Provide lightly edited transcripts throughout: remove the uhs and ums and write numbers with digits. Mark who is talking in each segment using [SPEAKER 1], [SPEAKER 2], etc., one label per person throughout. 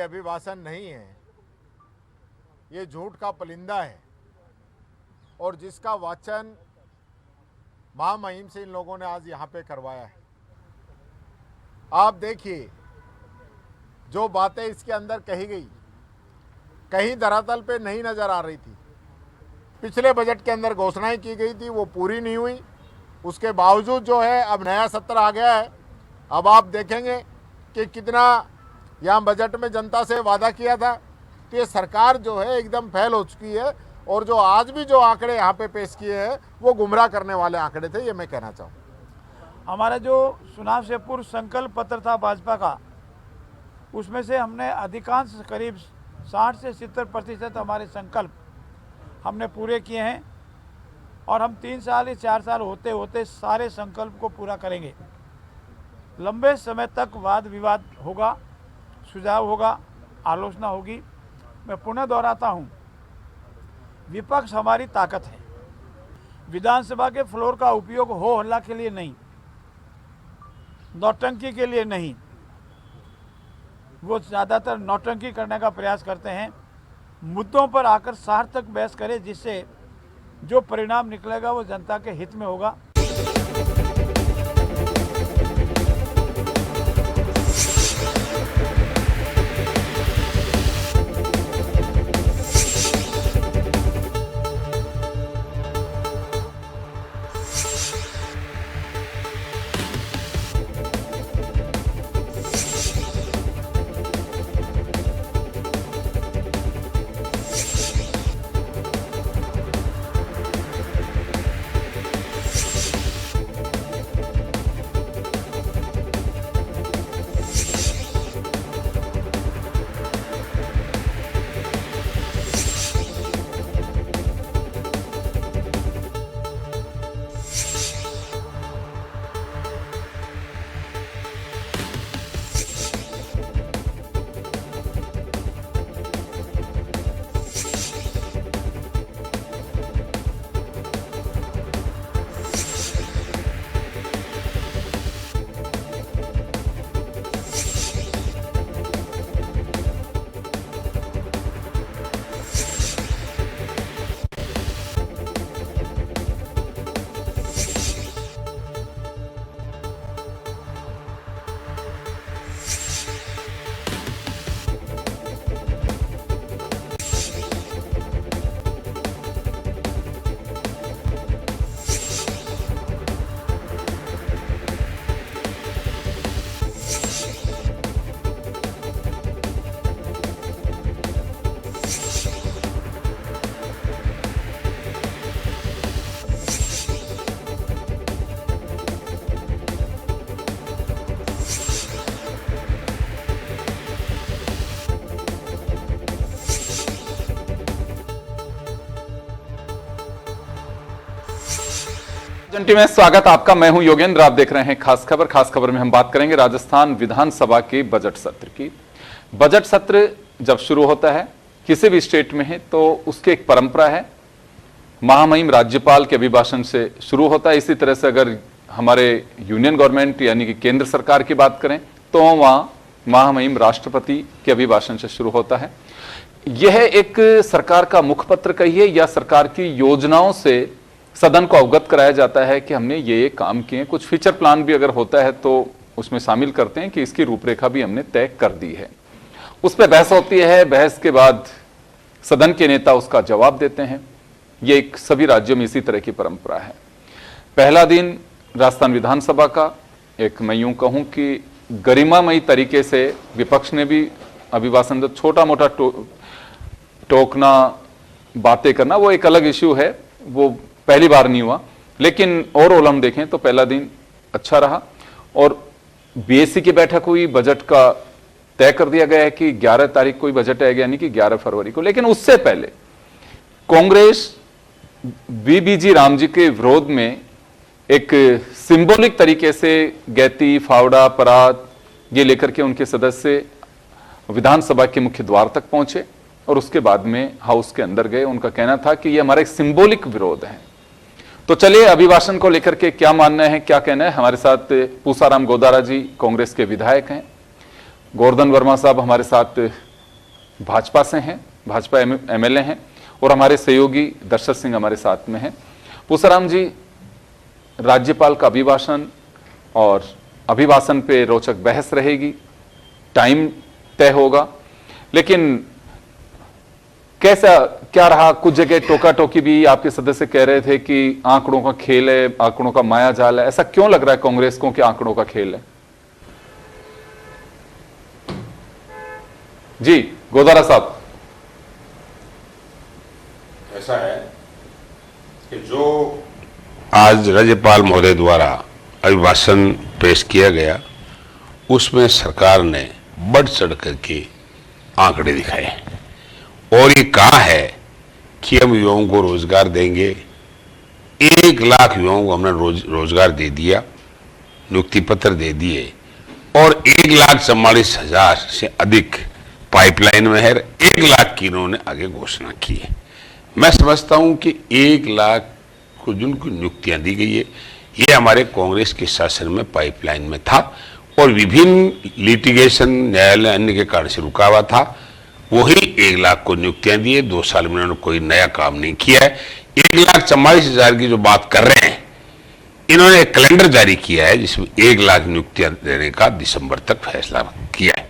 [SPEAKER 1] अभिभाषण नहीं है, ये झूठ का पलिंदा है और जिसका वाचन महामहिम से इन लोगों ने आज यहाँ पे करवाया है। आप देखिए जो बातें इसके अंदर कही गई कहीं धरातल पे नहीं नजर आ रही थी। पिछले बजट के अंदर घोषणाएं की गई थी वो पूरी नहीं हुई, उसके बावजूद जो है अब नया सत्र आ गया है। अब आप देखेंगे कि कितना यहाँ बजट में जनता से वादा किया था, तो ये सरकार जो है एकदम फेल हो चुकी है और जो आज भी जो आंकड़े यहाँ पे पेश किए हैं वो गुमराह करने वाले आंकड़े थे, ये मैं कहना चाहूँ।
[SPEAKER 2] हमारा जो चुनाव से पूर्व संकल्प पत्र था भाजपा का, उसमें से हमने अधिकांश करीब 60 से 70% हमारे संकल्प हमने पूरे किए हैं और हम 3 साल या 4 साल होते होते सारे संकल्प को पूरा करेंगे। लंबे समय तक वाद विवाद होगा, सुझाव होगा, आलोचना होगी। मैं पुनः दोहराता हूँ, विपक्ष हमारी ताकत है। विधानसभा के फ्लोर का उपयोग हो हल्ला के लिए नहीं, नौटंकी के लिए नहीं, वो ज़्यादातर नौटंकी करने का प्रयास करते हैं। मुद्दों पर आकर सार्थक बहस करें, जिससे जो परिणाम निकलेगा वो जनता के हित में होगा।
[SPEAKER 3] जंटी में स्वागत आपका। मैं हूं योगेंद्र, आप देख रहे हैं खास खबर। खास खबर में हम बात करेंगे राजस्थान विधानसभा के बजट सत्र की। बजट सत्र जब शुरू होता है किसी भी स्टेट में है तो उसकी एक परंपरा है, महामहिम राज्यपाल के अभिभाषण से शुरू होता है। इसी तरह से अगर हमारे यूनियन गवर्नमेंट यानी कि केंद्र सरकार की बात करें तो वहां महामहिम राष्ट्रपति के अभिभाषण से शुरू होता है। यह एक सरकार का मुखपत्र कहिए या सरकार की योजनाओं से सदन को अवगत कराया जाता है कि हमने ये काम किए। कुछ फीचर प्लान भी अगर होता है तो उसमें शामिल करते हैं कि इसकी रूपरेखा भी हमने तय कर दी है। उस पर बहस होती है, बहस के बाद सदन के नेता उसका जवाब देते हैं। ये एक सभी राज्यों में इसी तरह की परंपरा है। पहला दिन राजस्थान विधानसभा का एक, मैं यूं कहूं कि गरिमामयी तरीके से विपक्ष ने भी अभिभाषण, छोटा मोटा टोकना, बातें करना, वो एक अलग इश्यू है, वो पहली बार नहीं हुआ। लेकिन ओवरऑल हम देखें तो पहला दिन अच्छा रहा और बीएससी की बैठक हुई। बजट का तय कर दिया गया है कि 11 तारीख को ही बजट आएगा, यानी कि 11 फरवरी को। लेकिन उससे पहले कांग्रेस बीबीजी राम जी के विरोध में एक सिंबॉलिक तरीके से गैती, फावड़ा, परात ये लेकर के उनके सदस्य विधानसभा के मुख्य द्वार तक पहुंचे और उसके बाद में हाउस के अंदर गए। उनका कहना था कि यह हमारा एक सिंबॉलिक विरोध है। तो चलिए अभिभाषण को लेकर के क्या मानना है, क्या कहना है। हमारे साथ पूसाराम गोदारा जी कांग्रेस के विधायक हैं, गोवर्धन वर्मा साहब हमारे साथ भाजपा से हैं, भाजपा एमएलए हैं, और हमारे सहयोगी दर्शक सिंह हमारे साथ में हैं। पूसाराम जी, राज्यपाल का अभिभाषण और अभिभाषण पे रोचक बहस रहेगी, टाइम तय होगा, लेकिन कैसा क्या रहा? कुछ जगह टोका टोकी भी आपके सदस्य कह रहे थे कि आंकड़ों का खेल है, आंकड़ों का माया जाल है। ऐसा क्यों लग रहा है कांग्रेस को कि आंकड़ों का खेल है? जी गोदारा साहब।
[SPEAKER 4] ऐसा है कि जो आज राज्यपाल महोदय द्वारा अभिभाषण पेश किया गया, उसमें सरकार ने बढ़ चढ़ करके आंकड़े दिखाए और ये कहा है कि हम युवाओं को रोजगार देंगे। 1 लाख युवाओं को हमने रोजगार दे दिया, नियुक्ति पत्र दे दिए, और 1,44,000 से अधिक पाइपलाइन में है। 1 लाख की इन्होंने आगे घोषणा की है। मैं समझता हूं कि 1 लाख को जिनको नियुक्तियां दी गई है, ये हमारे कांग्रेस के शासन में पाइपलाइन में था और विभिन्न लिटिगेशन, न्यायालय, अन्य के कारण से रुका हुआ था। वही 1 लाख को नियुक्तियां दी है। 2 साल में उन्होंने कोई नया काम नहीं किया है। 1,44,000 की जो बात कर रहे हैं, इन्होंने एक कैलेंडर जारी किया है जिसमें 1 लाख नियुक्तियां देने का दिसंबर तक फैसला किया है।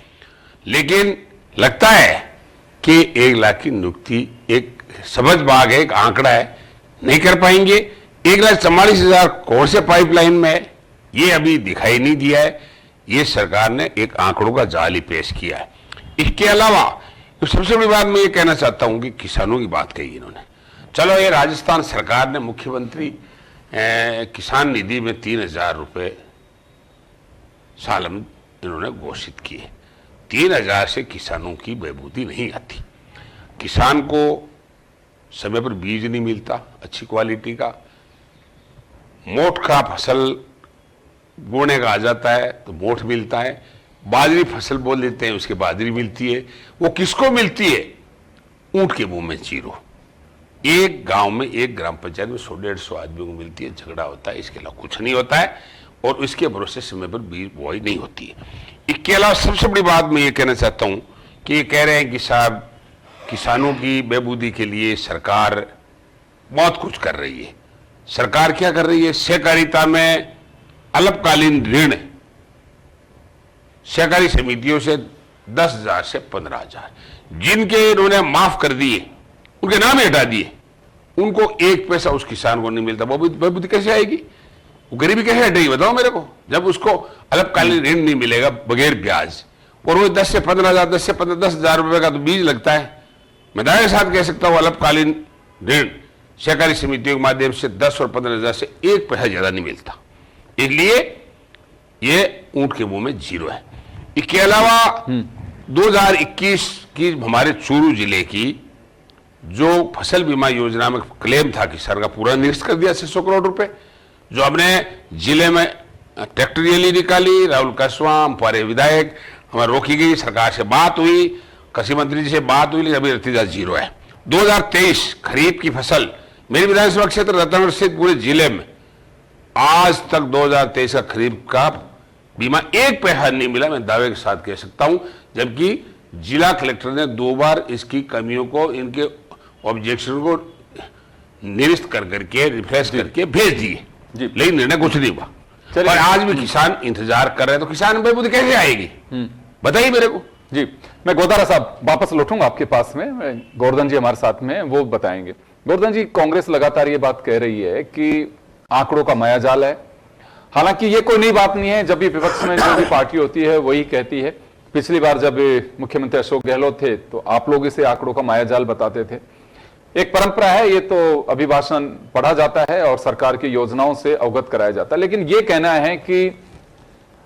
[SPEAKER 4] लेकिन लगता है कि 1 लाख की नियुक्ति एक समझ भाग है, एक आंकड़ा है, नहीं कर पाएंगे। 1,44,000 कौन से पाइपलाइन में है, ये अभी दिखाई नहीं दिया है। ये सरकार ने एक आंकड़ों का जाल ही पेश किया है। इसके अलावा तो सबसे बड़ी बात मैं ये कहना चाहता हूं कि किसानों की बात कही इन्होंने। चलो, ये राजस्थान सरकार ने मुख्यमंत्री किसान निधि में 3,000 रुपये साल में इन्होंने घोषित किए। 3,000 से किसानों की बहबूदी नहीं आती। किसान को समय पर बीज नहीं मिलता अच्छी क्वालिटी का, मोठ का फसल बोने का आ जाता है तो मोठ मिलता है, बाजरी फसल बोल देते हैं उसके बाजरी मिलती है। वो किसको मिलती है? ऊंट के मुंह में चीरो। एक गांव में, एक ग्राम पंचायत में 100-150 आदमियों को मिलती है, झगड़ा होता है, इसके अलावा कुछ नहीं होता है, और इसके भरोसे समय पर बीज बुआई नहीं होती है। इसके अलावा सबसे बड़ी बात मैं ये कहना चाहता हूं कि ये कह रहे हैं कि साहब किसानों की बहबूदी के लिए सरकार बहुत कुछ कर रही है। सरकार क्या कर रही है? सहकारिता में अल्पकालीन ऋण सहकारी समितियों से 10,000 से 15,000 जिनके इन्होंने माफ कर दिए, उनके नाम ही हटा दिए, उनको 1 पैसा उस किसान को नहीं मिलता। बहबूदी कैसे आएगी? वो गरीबी कैसे हटेगी बताओ मेरे को, जब उसको अल्पकालीन ऋण नहीं मिलेगा बगैर ब्याज, और वो 10 से 15,000, 10 से 10,000 रुपए का तो बीज लगता है। मैं दावे के साथ कह सकता हूं अल्पकालीन ऋण सहकारी समितियों के माध्यम से 10 और 15,000 से 1 पैसा ज्यादा नहीं मिलता, इसलिए ये ऊंट के मुंह में जीरो है। इसके अलावा 2021 की हमारे चूरू जिले की जो फसल बीमा योजना में क्लेम था किसान का, पूरा निरस्त कर दिया 600 करोड़ रुपए, जो हमने जिले में ट्रैक्टर रैली निकाली, राहुल कसवा, हमारे विधायक, हमारे रोकी गई, सरकार से बात हुई, कृषि मंत्री जी से बात हुई, लेकिन अभी नतीजा जीरो है। 2023 खरीफ की फसल मेरी विधानसभा क्षेत्र रतनगढ़ स्थित पूरे जिले में आज तक 2023 का खरीफ का बीमा 1 पैसा नहीं मिला, मैं दावे के साथ कह सकता हूं, जबकि जिला कलेक्टर ने 2 बार इसकी कमियों को, इनके ऑब्जेक्शन को निरस्त कर करके, रिफ्रेश करके भेज दिए, लेकिन निर्णय कुछ नहीं हुआ। और आज भी किसान इंतजार कर रहे हैं, तो किसान बहबूदी कैसे आएगी बताइए मेरे को।
[SPEAKER 3] जी, मैं गोदारा साहब वापस लौटूंगा आपके पास में, गोवर्धन जी हमारे साथ में, वो बताएंगे। गोवर्धन जी, कांग्रेस लगातार ये बात कह रही है कि आंकड़ों का मायाजाल है। हालांकि ये कोई नई बात नहीं है, जब भी विपक्ष में जो भी पार्टी होती है वही कहती है। पिछली बार जब मुख्यमंत्री अशोक गहलोत थे तो आप लोग इसे आंकड़ों का मायाजाल बताते थे। एक परंपरा है, ये तो अभिभाषण पढ़ा जाता है और सरकार की योजनाओं से अवगत कराया जाता है। लेकिन ये कहना है कि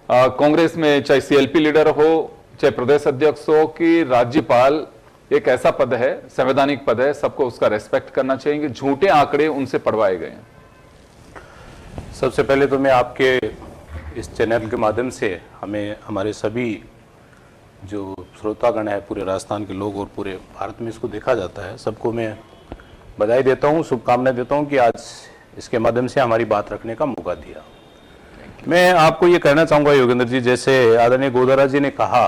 [SPEAKER 3] कांग्रेस में चाहे सीएलपी लीडर हो, चाहे प्रदेश अध्यक्ष हो, कि राज्यपाल एक ऐसा पद है, संवैधानिक पद है, सबको उसका रेस्पेक्ट करना चाहिए, झूठे आंकड़े उनसे पढ़वाए गए हैं।
[SPEAKER 5] सबसे पहले तो मैं आपके इस चैनल के माध्यम से हमें, हमारे सभी जो श्रोतागण है, पूरे राजस्थान के लोग और पूरे भारत में इसको देखा जाता है, सबको मैं बधाई देता हूं, शुभकामनाएं देता हूं कि आज इसके माध्यम से हमारी बात रखने का मौका दिया। मैं आपको ये कहना चाहूँगा योगेंद्र जी, जैसे आदरणीय गोदारा जी ने कहा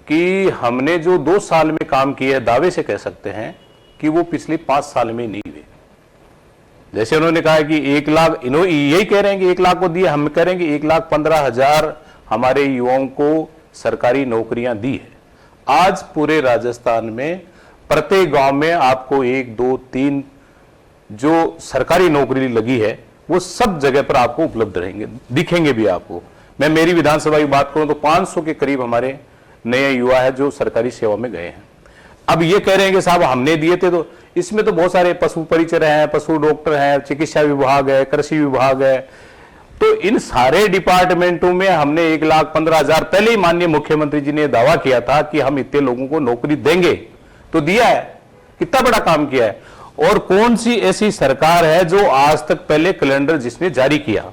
[SPEAKER 5] कि हमने जो 2 साल में काम किया है, दावे से कह सकते हैं कि वो पिछले 5 साल में नहीं हुए। जैसे उन्होंने कहा कि 1 लाख, इन्होंने यही कह रहे हैं कि 1 लाख को दिए, हम कह रहे हैं कि 1,15,000 हमारे युवाओं को सरकारी नौकरियां दी है। आज पूरे राजस्थान में प्रत्येक गांव में आपको 1, 2, 3 जो सरकारी नौकरी लगी है वो सब जगह पर आपको उपलब्ध रहेंगे, दिखेंगे भी आपको। मैं मेरी विधानसभा की बात करूं तो 500 के करीब हमारे नए युवा है जो सरकारी सेवा में गए हैं। अब ये कह रहे हैं कि साहब हमने दिए थे, तो इसमें तो बहुत सारे पशु परिचय हैं, पशु डॉक्टर हैं, चिकित्सा विभाग है, कृषि विभाग है, तो इन सारे डिपार्टमेंटों में हमने 1,15,000 पहले ही माननीय मुख्यमंत्री जी ने दावा किया था कि हम इतने लोगों को नौकरी देंगे, तो दिया है। कितना बड़ा काम किया है। और कौन सी ऐसी सरकार है जो आज तक पहले कैलेंडर जिसने जारी किया,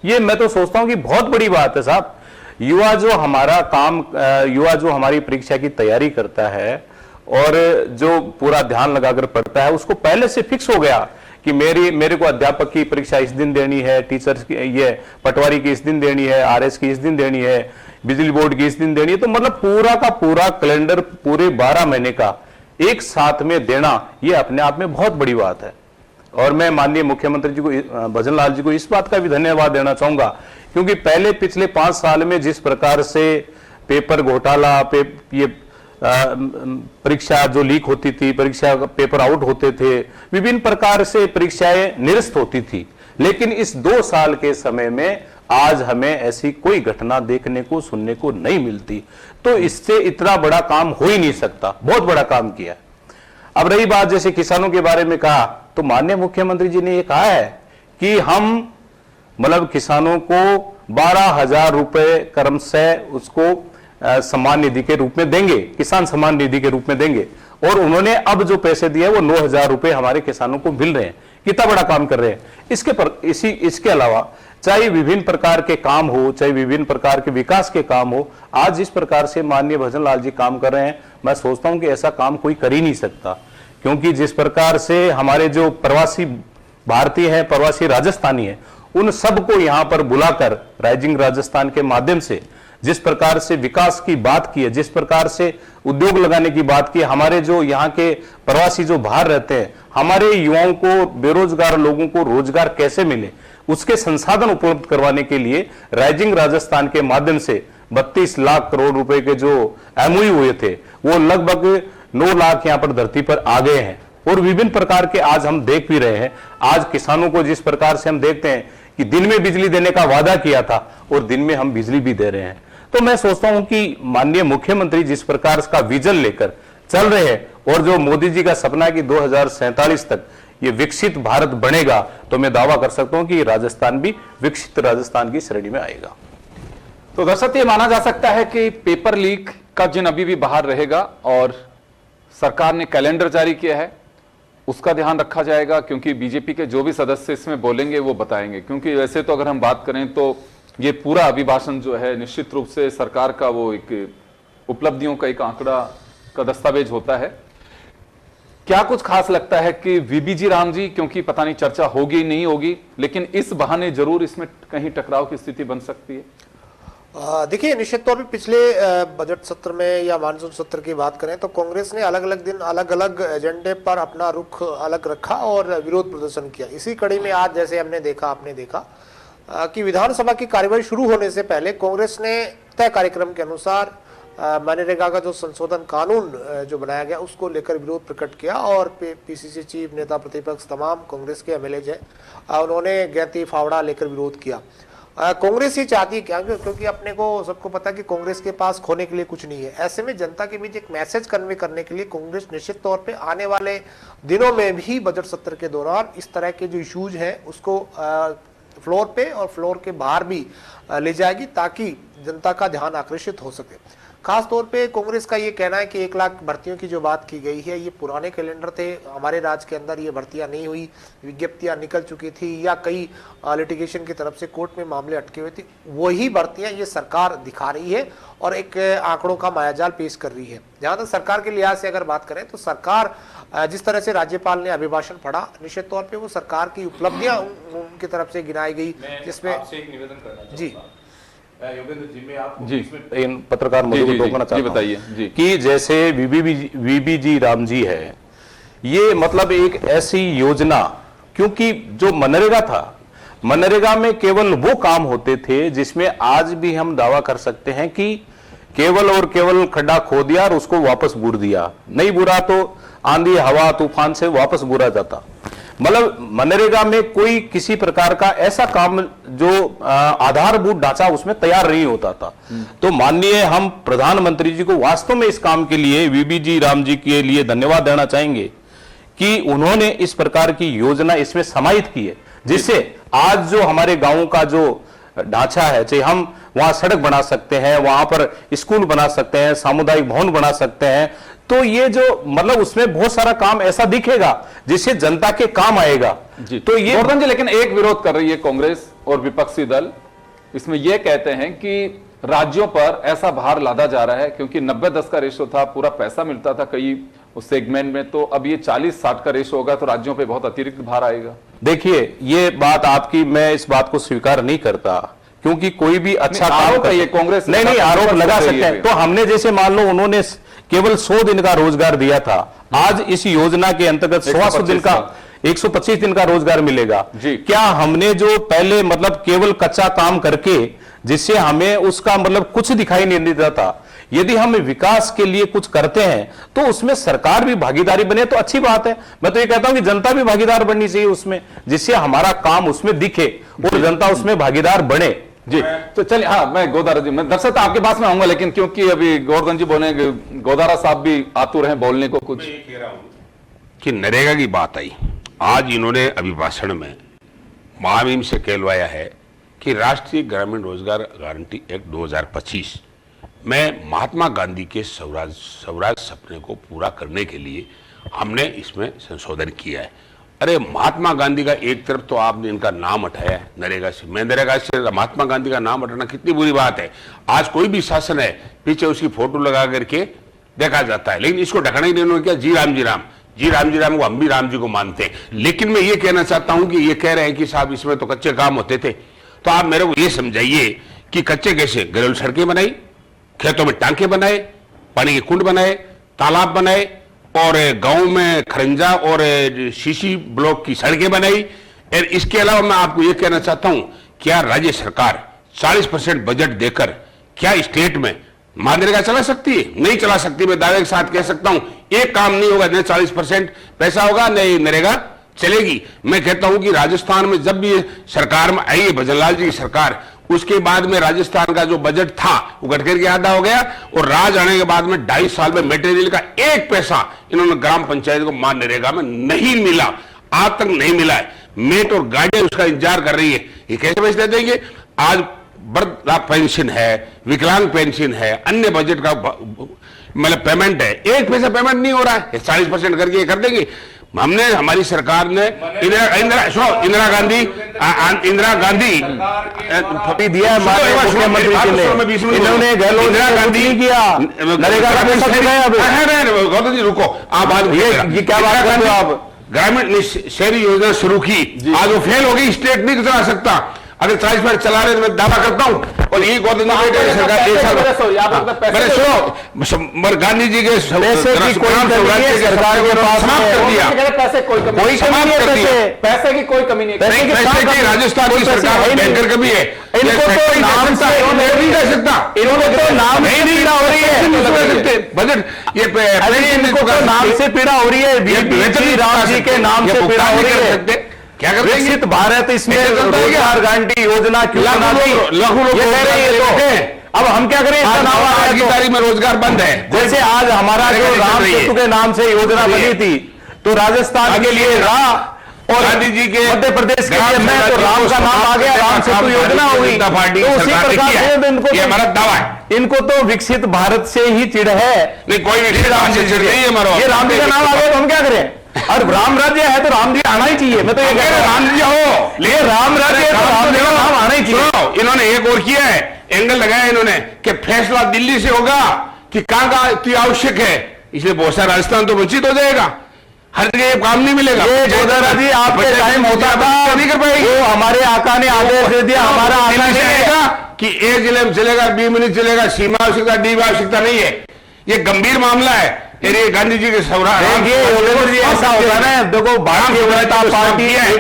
[SPEAKER 5] ये मैं तो सोचता हूं कि बहुत बड़ी बात है साहब। युवा जो हमारा काम, युवा जो हमारी परीक्षा की तैयारी करता है और जो पूरा ध्यान लगाकर पढ़ता है, उसको पहले से फिक्स हो गया कि मेरे को अध्यापक की परीक्षा इस दिन देनी है, टीचर्स की, ये पटवारी की इस दिन देनी है, आरएस की इस दिन देनी है, बिजली बोर्ड की इस दिन देनी है। तो मतलब पूरा का पूरा कैलेंडर पूरे 12 महीने का एक साथ में देना, ये अपने आप में बहुत बड़ी बात है। और मैं माननीय मुख्यमंत्री जी को, भजन लाल जी को इस बात का भी धन्यवाद देना चाहूंगा, क्योंकि पहले पिछले 5 साल में जिस प्रकार से पेपर घोटाला, ये परीक्षा जो लीक होती थी, परीक्षा पेपर आउट होते थे, विभिन्न प्रकार से परीक्षाएं निरस्त होती थी, लेकिन इस 2 साल के समय में आज हमें ऐसी कोई घटना देखने को, सुनने को नहीं मिलती। तो इससे इतना बड़ा काम हो ही नहीं सकता, बहुत बड़ा काम किया। अब रही बात जैसे किसानों के बारे में कहा, तो माननीय मुख्यमंत्री जी ने ये कहा है कि हम मतलब किसानों को 12,000 रुपए क्रमशः उसको सम्मान निधि के रूप में देंगे, किसान सम्मान निधि के रूप में देंगे। और उन्होंने अब जो पैसे दिए वो 9,000 रुपए हमारे किसानों को मिल रहे हैं। कितना बड़ा काम कर रहे हैं। इसके अलावा चाहे विभिन्न प्रकार के काम हो, चाहे विभिन्न प्रकार के विकास के काम हो, आज जिस प्रकार से माननीय भजन लाल जी काम कर रहे हैं, मैं सोचता हूं कि ऐसा काम कोई कर ही नहीं सकता। क्योंकि जिस प्रकार से हमारे जो प्रवासी भारतीय हैं, प्रवासी राजस्थानी हैं, उन सबको यहां पर बुलाकर राइजिंग राजस्थान के माध्यम से जिस प्रकार से विकास की बात की है, जिस प्रकार से उद्योग लगाने की बात की है, हमारे जो यहाँ के प्रवासी जो बाहर रहते हैं, हमारे युवाओं को, बेरोजगार लोगों को रोजगार कैसे मिले, उसके संसाधन उपलब्ध करवाने के लिए राइजिंग राजस्थान के माध्यम से 32 लाख करोड़ रुपए के जो एमओयू हुए थे, वो लगभग 9 लाख यहाँ पर धरती पर आ गए हैं। और विभिन्न प्रकार के आज हम देख भी रहे हैं। आज किसानों को जिस प्रकार से हम देखते हैं कि दिन में बिजली देने का वादा किया था और दिन में हम बिजली भी दे रहे हैं। तो मैं सोचता हूं कि माननीय मुख्यमंत्री जिस प्रकार का विजन लेकर चल रहे हैं और जो मोदी जी का सपना है कि 2047 तक ये विकसित भारत बनेगा, तो मैं दावा कर सकता हूं कि राजस्थान भी विकसित राजस्थान की श्रेणी में आएगा।
[SPEAKER 3] तो दरअसल ये माना जा सकता है कि पेपर लीक का जिन अभी भी बाहर रहेगा और सरकार ने कैलेंडर जारी किया है, उसका ध्यान रखा जाएगा, क्योंकि बीजेपी के जो भी सदस्य इसमें बोलेंगे वो बताएंगे। क्योंकि वैसे तो अगर हम बात करें तो ये पूरा अभिभाषण जो है निश्चित रूप से सरकार का वो एक उपलब्धियों का एक आंकड़ा का दस्तावेज होता है। क्या कुछ खास लगता है कि वीबीजी राम जी, क्योंकि पता नहीं चर्चा होगी नहीं होगी, लेकिन इस बहाने जरूर इसमें कहीं टकराव की स्थिति बन सकती है?
[SPEAKER 6] देखिए, निश्चित तौर पे पिछले बजट सत्र में या मानसून सत्र की बात करें तो कांग्रेस ने अलग अलग दिन अलग अलग एजेंडे पर अपना रुख अलग रखा और विरोध प्रदर्शन किया। इसी कड़ी में आज जैसे आपने देखा कि विधानसभा की कार्यवाही शुरू होने से पहले कांग्रेस ने तय कार्यक्रम के अनुसार मनरेगा का जो संशोधन कानून जो बनाया गया उसको लेकर विरोध प्रकट किया और पीसीसी चीफ, नेता प्रतिपक्ष, तमाम कांग्रेस के एमएलए है उन्होंने गैती फावड़ा लेकर विरोध किया। कांग्रेस ही चाहती है क्या, क्योंकि अपने को सबको पता है कि कांग्रेस के पास खोने के लिए कुछ नहीं है। ऐसे में जनता के बीच एक मैसेज कन्वे करने के लिए कांग्रेस निश्चित तौर पे आने वाले दिनों में भी बजट सत्र के दौरान इस तरह के जो इश्यूज हैं उसको फ्लोर पे और फ्लोर के बाहर भी ले जाएगी ताकि जनता का ध्यान आकर्षित हो सके। खास तौर पे कांग्रेस का ये कहना है कि 1 लाख भर्तियों की जो बात की गई है ये पुराने कैलेंडर थे, हमारे राज्य के अंदर ये भर्तियां नहीं हुई, विज्ञप्तियां निकल चुकी थी या कई लिटिगेशन की तरफ से कोर्ट में मामले अटके हुए थे, वही भर्तियां ये सरकार दिखा रही है और एक आंकड़ों का मायाजाल पेश कर रही है। जहां तक सरकार के लिहाज से अगर बात करें तो सरकार जिस तरह से राज्यपाल ने अभिभाषण पढ़ा, निश्चित तौर पर वो सरकार की उपलब्धियां उनकी तरफ से गिनाई गई, जिसमें
[SPEAKER 5] एक निवेदन करना
[SPEAKER 6] जी
[SPEAKER 5] योगेंद्र जी, मैं आपको
[SPEAKER 3] जी।
[SPEAKER 5] इसमें इन पत्रकार महोदय
[SPEAKER 3] जी,
[SPEAKER 5] को
[SPEAKER 3] जी,
[SPEAKER 5] टोकना
[SPEAKER 3] जी,
[SPEAKER 5] चाहता हूं
[SPEAKER 3] बताइए, जी।
[SPEAKER 5] कि जैसे वीबी जी राम जी है, ये मतलब एक ऐसी योजना, क्योंकि जो मनरेगा था, मनरेगा में केवल वो काम होते थे जिसमें आज भी हम दावा कर सकते हैं कि केवल और केवल खड्डा खो दिया और उसको वापस बूर दिया, नहीं बुरा तो आंधी हवा तूफान से वापस बुरा जाता। मतलब मनरेगा में कोई किसी प्रकार का ऐसा काम जो आधारभूत ढांचा उसमें तैयार नहीं होता था। तो माननीय हम प्रधानमंत्री जी को वास्तव में इस काम के लिए, वीबी जी राम जी के लिए धन्यवाद देना चाहेंगे कि उन्होंने इस प्रकार की योजना इसमें समाहित की है, जिससे आज जो हमारे गांवों का जो ढांचा है, चाहे हम वहां सड़क बना सकते हैं, वहां पर स्कूल बना सकते हैं, सामुदायिक भवन बना सकते हैं, तो ये जो मतलब उसमें बहुत सारा काम ऐसा दिखेगा जिससे जनता के काम आएगा।
[SPEAKER 3] जी।
[SPEAKER 5] तो ये
[SPEAKER 3] गोवर्धन जी, लेकिन एक विरोध कर रही है कांग्रेस और विपक्षी दल, इसमें यह कहते हैं कि राज्यों पर ऐसा भार लादा जा रहा है, क्योंकि 90-10 का रेशो था, पूरा पैसा मिलता था कई उस सेगमेंट में, तो अब ये 40-60 का रेशो होगा तो राज्यों पे बहुत अतिरिक्त भार आएगा।
[SPEAKER 5] देखिए, ये बात आपकी, मैं इस बात को स्वीकार नहीं करता, क्योंकि कोई भी अच्छा काम
[SPEAKER 3] कर ये कांग्रेस
[SPEAKER 5] नहीं आरोप लगा सकते हैं। तो हमने जैसे मान लो उन्होंने केवल 100 दिन का रोजगार दिया था, आज इस योजना के अंतर्गत 125 दिन का 125 दिन का रोजगार मिलेगा। क्या हमने जो पहले मतलब केवल कच्चा काम करके जिससे हमें उसका मतलब कुछ दिखाई नहीं देता था, यदि हम विकास के लिए कुछ करते हैं तो उसमें सरकार भी भागीदारी बने तो अच्छी बात है। मैं तो ये कहता हूं कि जनता भी भागीदार बननी चाहिए उसमें, जिससे हमारा काम उसमें दिखे और जनता उसमें भागीदार बने।
[SPEAKER 3] जी, तो चलिए, हाँ, मैं गोदारा जी, मैं दरअसल आपके पास में आऊंगा, लेकिन क्योंकि अभी गोवर्धन जी बोलेंगे, गोदारा साहब भी आतुर हैं बोलने को कुछ।
[SPEAKER 4] मैं कह रहा हूं कि नरेगा की बात आई, आज इन्होंने अभिभाषण में महामहिम से कहलवाया है कि राष्ट्रीय ग्रामीण रोजगार गारंटी एक्ट 2025 में महात्मा गांधी के स्वराज सपने को पूरा करने के लिए हमने इसमें संशोधन किया है। अरे महात्मा गांधी का एक तरफ तो आपने इनका नाम हटाया नरेगा से, मनरेगा से महात्मा गांधी का नाम हटाना कितनी बुरी बात है। आज कोई भी शासन है, पीछे उसकी फोटो लगा करके देखा जाता है, लेकिन इसको ढकना ही नहीं किया। जी राम जी राम, जी राम जी राम को हम भी राम जी को मानते हैं। लेकिन मैं ये कहना चाहता हूं कि ये कह रहे हैं कि साहब इसमें तो कच्चे काम होते थे, तो आप मेरे को ये समझाइए कि कच्चे कैसे? घरेलू सड़कें बनाई, खेतों में टांके बनाए, पानी के कुंड बनाए, तालाब बनाए, और गांव में खरंजा और शीशी ब्लॉक की सड़कें बनाई। और इसके अलावा मैं आपको यह कहना चाहता हूं, क्या राज्य सरकार 40% बजट देकर क्या स्टेट में मनरेगा चला सकती है? नहीं चला सकती। मैं दावे के साथ कह सकता हूं, एक काम नहीं होगा, न 40% पैसा होगा, नहीं नरेगा चलेगी। मैं कहता हूं कि राजस्थान में जब भी सरकार में आई है भजनलाल जी की सरकार, उसके बाद में राजस्थान का जो बजट था वो घट करके आधा हो गया, और राज आने के बाद में 2.5 साल में मटेरियल का एक पैसा इन्होंने ग्राम पंचायत को मनरेगा में नहीं मिला, आज तक नहीं मिला है। मेट और गाड़ियां उसका इंतजार कर रही है, ये कैसे पैसे देंगे? आज वृद्धा पेंशन है, विकलांग पेंशन है, अन्य बजट का मतलब पेमेंट है, एक पैसा पेमेंट नहीं हो रहा है। 40% करके ये कर देंगे। हमने, हमारी सरकार ने इंदिरा गांधी दिया है मुख्यमंत्री के लिए, इन्होंने इंदिरा गांधी किया नरेगा का पैसा गया। गौतम जी रुको, आप आज ये क्या बात कर रहे हो आप? ग्रामीण शहरी योजना शुरू की, आज वो फेल हो गई, स्टेट नहीं चला सकता। अगर 40% चला रहे तो मैं दावा करता हूं, और ये गौतम सरकार गांधी जी के पैसे की कोई सरकार के पास समाप्त कर दिया,
[SPEAKER 3] पैसे कोई कमी
[SPEAKER 4] कोई समाप्त कर दिया,
[SPEAKER 3] पैसे की कोई कमी नहीं,
[SPEAKER 4] पैसे की राजस्थान की सरकार बैंकर कभी है,
[SPEAKER 5] इनको तो नाम से
[SPEAKER 4] नहीं दे सकता,
[SPEAKER 5] इन्होंने तो नाम से पीड़ा हो रही है
[SPEAKER 4] बजट, ये
[SPEAKER 5] इनको तो नाम से पीड़ा हो रही है, वीबी राम जी के नाम से पीड़ा हो रही है।
[SPEAKER 4] क्या करते हैं?
[SPEAKER 5] विकसित भारत इसमें रोजगार गारंटी योजना क्यों बना दी? ये कह रहे हैं तो अब हम क्या करें? इसका नाम
[SPEAKER 4] आज की तारीख में रोजगार बंद है।
[SPEAKER 5] जैसे आज हमारा जो राम सेतु के नाम से योजना बनी थी, तो राजस्थान के लिए और
[SPEAKER 4] गांधी जी के
[SPEAKER 5] मध्य प्रदेश के लिए मैं तो राम का नाम आ गया, राम सेतु योजना हुई। तो उसी प्रकार से इनको,
[SPEAKER 4] ये हमारा दावा है,
[SPEAKER 5] इनको तो विकसित भारत से ही चिढ़ है।
[SPEAKER 4] नहीं, कोई विकसित भारत से चिढ़ नहीं है हमारा।
[SPEAKER 5] ये राम जी का नाम आ गया तो हम क्या करें? और राम राज्य है तो राम जी आना ही चाहिए। मैं तो ये कह रहा हूं,
[SPEAKER 4] राम जी हो,
[SPEAKER 5] ये राम राज्य है तो राम जी का नाम आना ही चाहिए।
[SPEAKER 4] इन्होंने एक और किया है, एंगल लगाया इन्होंने कि फैसला दिल्ली से होगा कि कहां का आवश्यक है, इसलिए बहुत सारा राजस्थान तो वंचित हो जाएगा। हर जगह काम नहीं मिलेगा।
[SPEAKER 7] ये गोदारा जी आपके टाइम होता था,
[SPEAKER 4] नहीं कर पाएगी।
[SPEAKER 7] वो हमारे आका ने आदेश दे दिया, हमारा आका नहीं
[SPEAKER 4] आएगा कि ए जिले में चलेगा, बी में नहीं चलेगा, सी में आवश्यकता, डी में आवश्यकता नहीं है। ये गंभीर मामला है। ये गांधी जी के
[SPEAKER 7] योगेंद्र जी ऐसा होता है, देखो भारतीय जनता पार्टी है,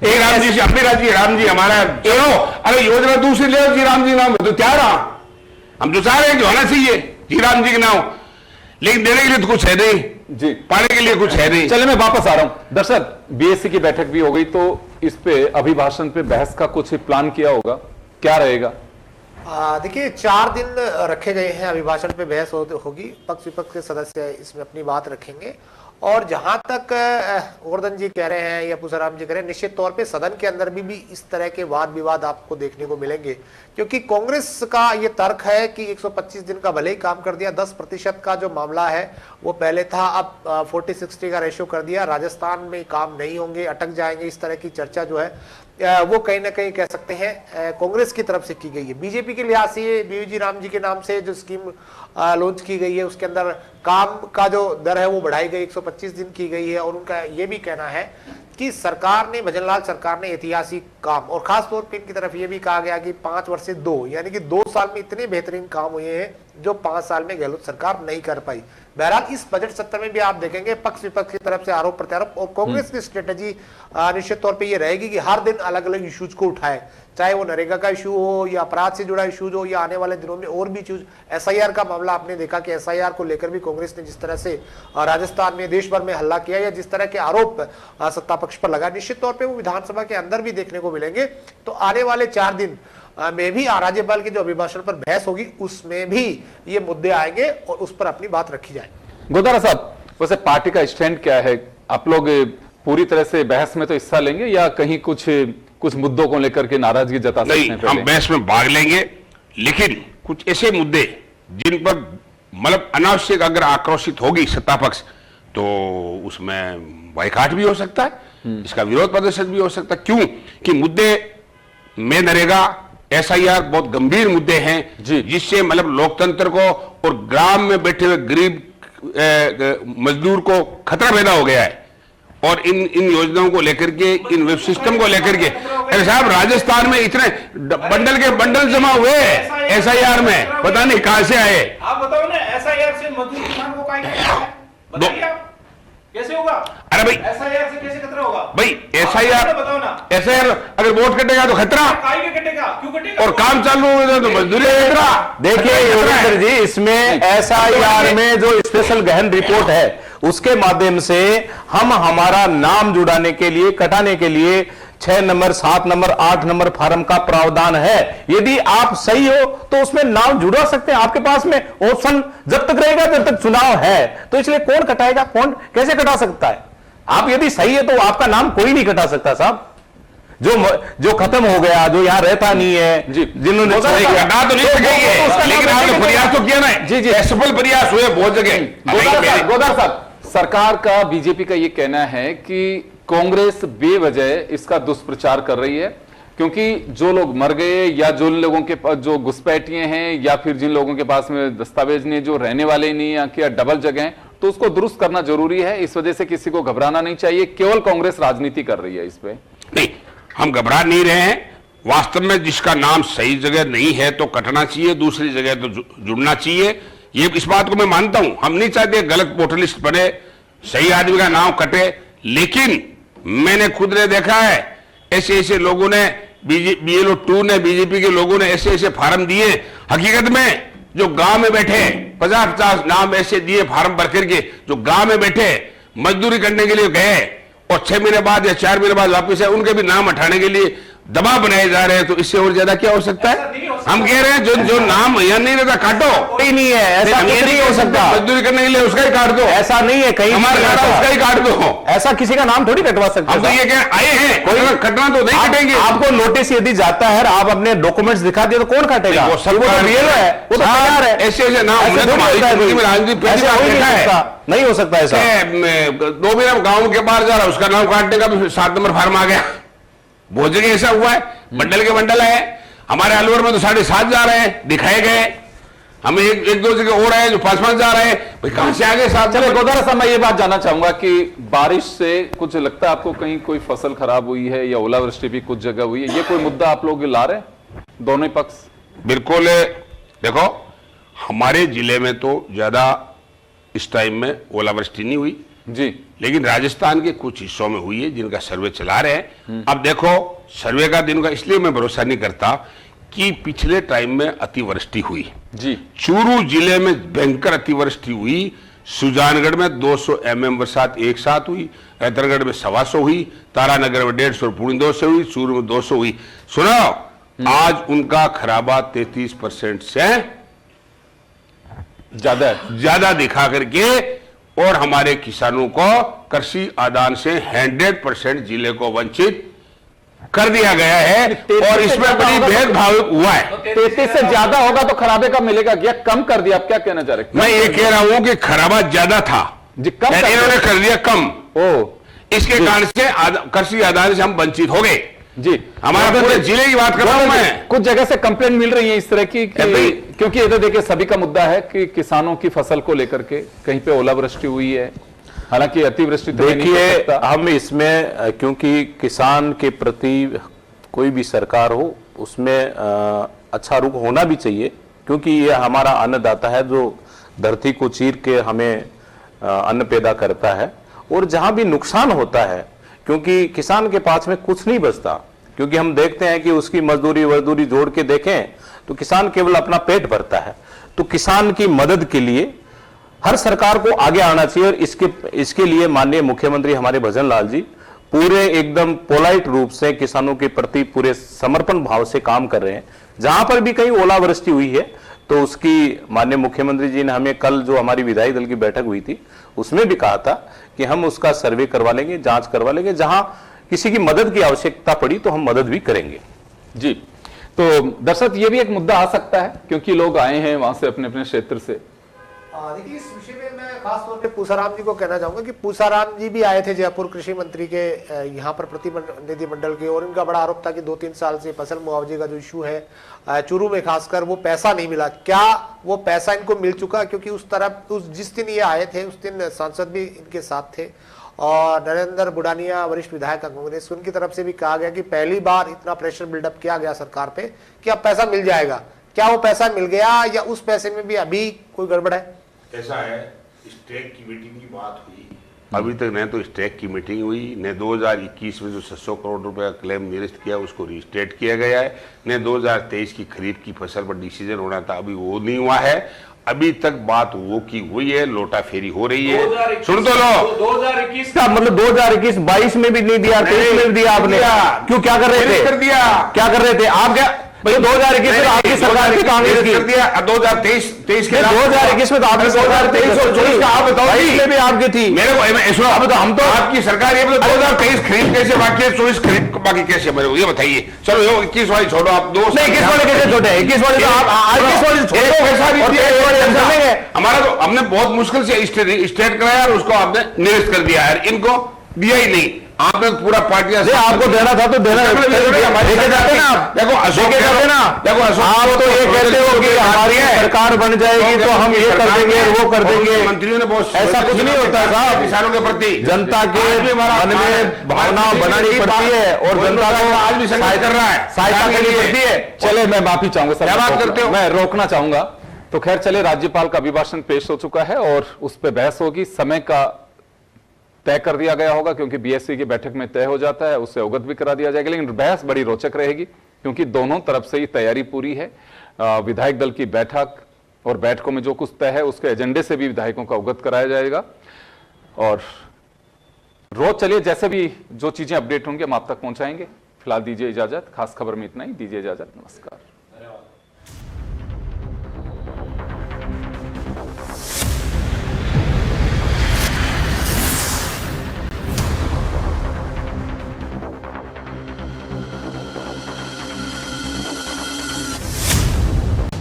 [SPEAKER 4] एक राम जी से अपने राज्य राम जी हमारा, चलो अरे योजना दूसरी ले जी राम जी नाम तो क्या रहा, हम तो चाह रहे हैं कि होना चाहिए जी राम जी के नाम, लेकिन देने के लिए तो कुछ है नहीं
[SPEAKER 3] जी,
[SPEAKER 4] पाने के लिए कुछ है नहीं।
[SPEAKER 3] चले मैं वापस आ रहा हूं। दर्शक, बीएससी की बैठक भी हो गई, तो इस पे अभिभाषण पे बहस का कुछ प्लान किया होगा, क्या रहेगा?
[SPEAKER 6] देखिए 4 दिन रखे गए हैं, अभिभाषण पे बहस होगी, पक्ष विपक्ष के सदस्य इसमें अपनी बात रखेंगे। और जहां तक गोवर्धन जी कह रहे हैं या पूसाराम जी कह रहे हैं, निश्चित तौर पे सदन के अंदर भी इस तरह के वाद विवाद आपको देखने को मिलेंगे, क्योंकि कांग्रेस का ये तर्क है कि 125 दिन का भले ही काम कर दिया, 10% का जो मामला है वो पहले था, अब 40-60 का रेशियो कर दिया, राजस्थान में काम नहीं होंगे, अटक जाएंगे, इस तरह की चर्चा जो है वो कहीं ना कहीं कह सकते हैं कांग्रेस की तरफ से की गई है। बीजेपी के लिहाज से बीवी राम जी के नाम से जो स्कीम लॉन्च की गई है, उसके अंदर काम का जो दर है वो बढ़ाई गई, 125 दिन की गई है। और उनका ये भी कहना है कि सरकार ने, भजनलाल सरकार ने ऐतिहासिक काम, और खास तौर पर इनकी तरफ ये भी कहा गया कि 5 वर्ष से 2, यानी कि 2 साल में इतने बेहतरीन काम हुए हैं जो 5 साल में गहलोत सरकार नहीं कर पाई। बहरहाल इस बजट सत्र में भी आप देखेंगे पक्ष विपक्ष की तरफ से आरोप प्रत्यारोप, और कांग्रेस की स्ट्रेटेजी निश्चित तौर पे ये रहेगी कि हर दिन अलग अलग इश्यूज को उठाए, चाहे वो नरेगा का इशू हो या अपराध से जुड़ा इशूज हो या आने वाले दिनों में और भी इशूज। एसआईआर का मामला आपने देखा कि एसआईआर को लेकर भी कांग्रेस ने जिस तरह से राजस्थान में, देश भर में हल्ला किया, या जिस तरह के आरोप सत्ता पक्ष पर लगा, निश्चित तौर पर वो विधानसभा के अंदर भी देखने को मिलेंगे। तो आने वाले 4 दिन में भी राज्यपाल के जो अभिभाषण पर बहस होगी उसमें भी ये मुद्दे आएंगे और उस पर अपनी बात रखी जाएगी।
[SPEAKER 3] गोदारा साहब, वैसे पार्टी का स्टैंड क्या है? आप लोग पूरी तरह से बहस में तो हिस्सा लेंगे या कहीं कुछ मुद्दों को लेकर के नाराजगी जता सकते हैं?
[SPEAKER 4] हम बहस में भाग लेंगे, लेकिन कुछ ऐसे मुद्दे जिन पर मतलब अनावश्यक अगर आक्रोशित होगी सत्ता पक्ष, तो उसमें बाइकाट भी हो सकता है, इसका विरोध प्रदर्शन भी हो सकता है। क्यों कि मुद्दे में नरेगा, एसआईआर बहुत गंभीर मुद्दे हैं जिससे मतलब लोकतंत्र को और ग्राम में बैठे हुए गरीब मजदूर को खतरा पैदा हो गया है। और इन योजनाओं को लेकर के, इन वेब सिस्टम को लेकर के, अरे साहब राजस्थान में इतने बंडल के बंडल जमा हुए एसआईआर में, पता नहीं कहां से आए।
[SPEAKER 2] आप बताओ ना, एसआईआर से मजदूर किसान को कैसे होगा?
[SPEAKER 4] अरे भाई
[SPEAKER 2] एसआईआर से कैसे खतरा होगा
[SPEAKER 4] भाई? एसआईआर
[SPEAKER 2] बताओ ना,
[SPEAKER 4] एसआईआर अगर वोट कटेगा तो खतरा,
[SPEAKER 2] कटेगा, क्यों कटेगा?
[SPEAKER 4] और काम चालू हो तो मजदूरी खतरा।
[SPEAKER 7] देखिए योगेंद्र जी, इसमें एसआईआर में जो स्पेशल गहन रिपोर्ट है उसके माध्यम से हम हमारा नाम जुड़ाने के लिए, कटाने के लिए 6 नंबर, 7 नंबर, 8 नंबर फार्म का प्रावधान है। यदि आप सही हो तो उसमें नाम जुड़वा सकते हैं, आपके पास में ऑप्शन जब तक रहेगा जब तक चुनाव है। तो इसलिए कौन कटाएगा, कौन कैसे कटा सकता है? आप यदि सही है तो आपका नाम कोई नहीं कटा सकता साहब। जो खत्म हो गया, जो यहाँ रहता नहीं है, जिन्होंने
[SPEAKER 4] कटा तो नहीं सकेंगे, लेकिन आपने प्रयास तो किया ना।
[SPEAKER 3] जी
[SPEAKER 4] सफल प्रयास हुए बहुत जगह।
[SPEAKER 3] गोदारा साहब, सरकार का, बीजेपी का ये कहना है कि कांग्रेस बेवजह इसका दुष्प्रचार कर रही है, क्योंकि जो लोग मर गए या जो लोगों के पास जो घुसपैठिए हैं या फिर जिन लोगों के पास में दस्तावेज नहीं, जो रहने वाले नहीं या डबल जगह हैं, तो उसको दुरुस्त करना जरूरी है। इस वजह से किसी को घबराना नहीं चाहिए, केवल कांग्रेस राजनीति कर रही है इस पे।
[SPEAKER 4] नहीं, हम घबरा नहीं रहे हैं। वास्तव में जिसका नाम सही जगह नहीं है तो कटना चाहिए, दूसरी जगह तो जुड़ना चाहिए। ये इस बात को मैं मानता हूं, हम नहीं चाहते गलत वोटर लिस्ट बने, सही आदमी का नाम कटे। लेकिन मैंने खुद ने देखा है, ऐसे ऐसे लोगों ने, BLO 2 ने, बीजेपी के लोगों ने ऐसे ऐसे फार्म दिए। हकीकत में जो गांव में बैठे 50-50 नाम ऐसे दिए फार्म भर करके, जो गांव में बैठे मजदूरी करने के लिए गए और 6 महीने बाद या 4 महीने बाद वापिस आए, उनके भी नाम हटाने के लिए दबाव बनाए जा रहे हैं। तो इससे और ज्यादा क्या हो सकता है? हम कह रहे हैं जो नाम यहाँ नहीं रहता काटो,
[SPEAKER 7] कोई नहीं है, ऐसा नहीं हो सकता।
[SPEAKER 4] मजदूरी करने के लिए उसका ही काट दो,
[SPEAKER 7] ऐसा नहीं है, कहीं
[SPEAKER 4] हमारा उसका ही काट दो।
[SPEAKER 7] ऐसा किसी का नाम थोड़ी कटवा सकते
[SPEAKER 4] हम तो ये कह आए हैं, कोई कटना तो नहीं कटेंगे।
[SPEAKER 7] आपको नोटिस यदि जाता है, आप अपने डॉक्यूमेंट्स दिखा दिए तो कौन काटेगा?
[SPEAKER 4] वो सब
[SPEAKER 7] रियल है, वो तो तैयार है।
[SPEAKER 4] ऐसे ऐसे नाम
[SPEAKER 7] नहीं हो सकता ऐसा।
[SPEAKER 4] 2 महीने गाँव के बाहर जा रहा है, उसका नाम काटने का भी 7 नंबर फार्म आ गया। बहुत जगह ऐसा हुआ है, बंडल के बंडल है। हमारे अलवर में तो 7.5 जा रहे हैं, दिखाए गए। हमें एक दो जगह और आए जो 5-5 जा रहे हैं, भाई कहां से आगे साहब?
[SPEAKER 3] चलो गोदारा साहब, मैं ये बात जानना चाहूंगा कि बारिश से कुछ लगता है आपको कहीं कोई फसल खराब हुई है या ओलावृष्टि भी कुछ जगह हुई है, ये कोई मुद्दा आप लोग ला रहे हैं दोनों ही पक्ष?
[SPEAKER 4] बिल्कुल। देखो, हमारे जिले में तो ज्यादा इस टाइम में ओलावृष्टि नहीं हुई
[SPEAKER 3] जी,
[SPEAKER 4] लेकिन राजस्थान के कुछ हिस्सों में हुई है जिनका सर्वे चला रहे हैं। अब देखो, सर्वे का दिन का इसलिए मैं भरोसा नहीं करता कि पिछले टाइम में अतिवृष्टि हुई
[SPEAKER 3] जी,
[SPEAKER 4] चूरू जिले में भयंकर अतिवृष्टि हुई, सुजानगढ़ में 200 mm बरसात एक साथ हुई, ऐतरगढ़ में 125 हुई, तारानगर में 150, पुणे 200 हुई, चूरू में 200 हुई। सुनो, आज उनका खराबा 33% से ज्यादा दिखा करके, और हमारे किसानों को कृषि आदान से 100% जिले को वंचित कर दिया गया है, और इसमें बड़ी भेदभाव हुआ है।
[SPEAKER 3] 33 से ज्यादा होगा तो खराबे का मिलेगा क्या? कम कर दिया, आप क्या कहना चाह रहे हैं?
[SPEAKER 4] मैं ये कह रहा हूं कि खराबा ज्यादा था
[SPEAKER 3] जी, कम कर
[SPEAKER 4] इन्होंने कर दिया कम। इसके
[SPEAKER 3] जी।
[SPEAKER 4] कारण से कृषि आदान से हम वंचित हो गए
[SPEAKER 3] जी।
[SPEAKER 4] हमारा पूरे जिले की बात कर रहा हूं मैं।
[SPEAKER 3] कुछ जगह से कंप्लेंट मिल रही है इस तरह की क्योंकि ये तो देखिए सभी का मुद्दा है कि किसानों की फसल को लेकर के कहीं पे ओलावृष्टि हुई है, हालांकि अतिवृष्टि तो नहीं हो
[SPEAKER 7] देखिए,
[SPEAKER 3] सकता।
[SPEAKER 7] हम इसमें क्योंकि किसान के प्रति कोई भी सरकार हो उसमें अच्छा रुख होना भी चाहिए, क्योंकि ये हमारा अन्नदाता है जो धरती को चीर के हमें अन्न पैदा करता है। और जहां भी नुकसान होता है, क्योंकि किसान के पास में कुछ नहीं बचता, क्योंकि हम देखते हैं कि उसकी मजदूरी जोड़ के देखें तो किसान केवल अपना पेट भरता है। तो किसान की मदद के लिए हर सरकार को आगे आना चाहिए, और इसके लिए माननीय मुख्यमंत्री हमारे भजन लाल जी पूरे एकदम पोलाइट रूप से किसानों के प्रति पूरे समर्पण भाव से काम कर रहे हैं। जहां पर भी कहीं ओलावृष्टि हुई है तो उसकी माननीय मुख्यमंत्री जी ने हमें कल जो हमारी विधायी दल की बैठक हुई थी उसमें भी कहा था कि हम उसका सर्वे करवा लेंगे, जांच करवा लेंगे, जहां किसी की मदद की आवश्यकता पड़ी तो हम मदद भी करेंगे।
[SPEAKER 3] जी, तो दर्शक ये भी एक मुद्दा आ सकता है क्योंकि लोग आए हैं वहां से अपने अपने क्षेत्र से।
[SPEAKER 6] देखिए, इस विषय में मैं खास तौर पे पूसाराम जी को कहना चाहूंगा कि पूसाराम जी भी आए थे जयपुर कृषि मंत्री के यहाँ पर प्रतिनिधिमंडल के, और इनका बड़ा आरोप था कि 2-3 साल से फसल मुआवजे का जो इशू है चूरू में खासकर वो पैसा नहीं मिला। क्या वो पैसा इनको मिल चुका? क्योंकि जिस दिन ये आए थे उस दिन सांसद भी इनके साथ थे, और नरेंद्र बुडानिया वरिष्ठ विधायक कांग्रेस, उनकी तरफ से भी कहा गया कि पहली बार इतना प्रेशर बिल्डअप किया गया सरकार पे कि अब पैसा मिल जाएगा। क्या वो पैसा मिल गया या उस पैसे में भी अभी कोई गड़बड़ है?
[SPEAKER 4] ऐसा है, स्टेट की मीटिंग की बात हुई, अभी तक न तो स्टेट की मीटिंग हुई, न 2021 में जो 700 करोड़ रुपए का क्लेम निरस्त किया उसको रिस्टेट किया गया है, न 2023 की खरीफ की फसल पर डिसीजन होना था, अभी वो नहीं हुआ है। अभी तक बात वो की हुई है, लोटा फेरी हो रही है। सुन तो लो,
[SPEAKER 7] 2021 का मतलब 2021-22 में भी नहीं दिया, 23 में भी दिया आपने। क्यों, क्या कर रहे थे?
[SPEAKER 4] कर दिया,
[SPEAKER 7] क्या कर रहे थे आप? क्या 2021 में आपकी सरकार की कांग्रेस की,
[SPEAKER 4] 2023 के
[SPEAKER 7] 2021 में तो आपकी 2023 और 24 का आप बताओ, इसमें भी आपकी थी।
[SPEAKER 4] मेरे को अब तो हम तो आपकी सरकार ये 2023 खरीद कैसे बाकी है, 24 खरीद बाकी कैसे, मेरे को ये बताइए। चलो ये 21 वाली छोड़ो, आप
[SPEAKER 7] 21 वाले कैसे छोटे? 21 वाले तो आप 21 वाले छोड़ो।
[SPEAKER 4] हमारा तो हमने बहुत मुश्किल से स्टेट कराया और उसको आपने निरस्त कर दिया है, इनको दिया ही नहीं। आपने पूरा पार्टियां
[SPEAKER 7] आपको देना था तो देना, लेके जाते ना।
[SPEAKER 4] देखो अशोक, देखो अशोक,
[SPEAKER 7] आप तो ये कहते हो कि हमारी सरकार बन जाएगी तो हम ये कर देंगे, वो कर देंगे।
[SPEAKER 4] मंत्रियों ने बहुत,
[SPEAKER 7] ऐसा कुछ नहीं होता साहब।
[SPEAKER 4] किसानों के प्रति
[SPEAKER 7] जनता के मन में भावना बनानी पड़ती है, और जनता को
[SPEAKER 4] आज भी संघर्ष कर रहा है,
[SPEAKER 7] सहायता करनी पड़ती है।
[SPEAKER 3] चले, मैं माफी चाहूंगा सर,
[SPEAKER 4] क्या बात करते हो?
[SPEAKER 3] मैं रोकना चाहूंगा। तो खैर चले, राज्यपाल का अभिभाषण पेश हो चुका है और उस पर बहस होगी, समय का तय कर दिया गया होगा क्योंकि बीएससी की बैठक में तय हो जाता है, उससे अवगत भी करा दिया जाएगा। लेकिन बहस बड़ी रोचक रहेगी क्योंकि दोनों तरफ से ही तैयारी पूरी है। विधायक दल की बैठक और बैठकों में जो कुछ तय है उसके एजेंडे से भी विधायकों को अवगत कराया जाएगा। और रोज चलिए, जैसे भी जो चीजें अपडेट होंगी हम आप तक पहुंचाएंगे। फिलहाल दीजिए इजाजत, खास खबर में इतना ही, दीजिए इजाजत, नमस्कार।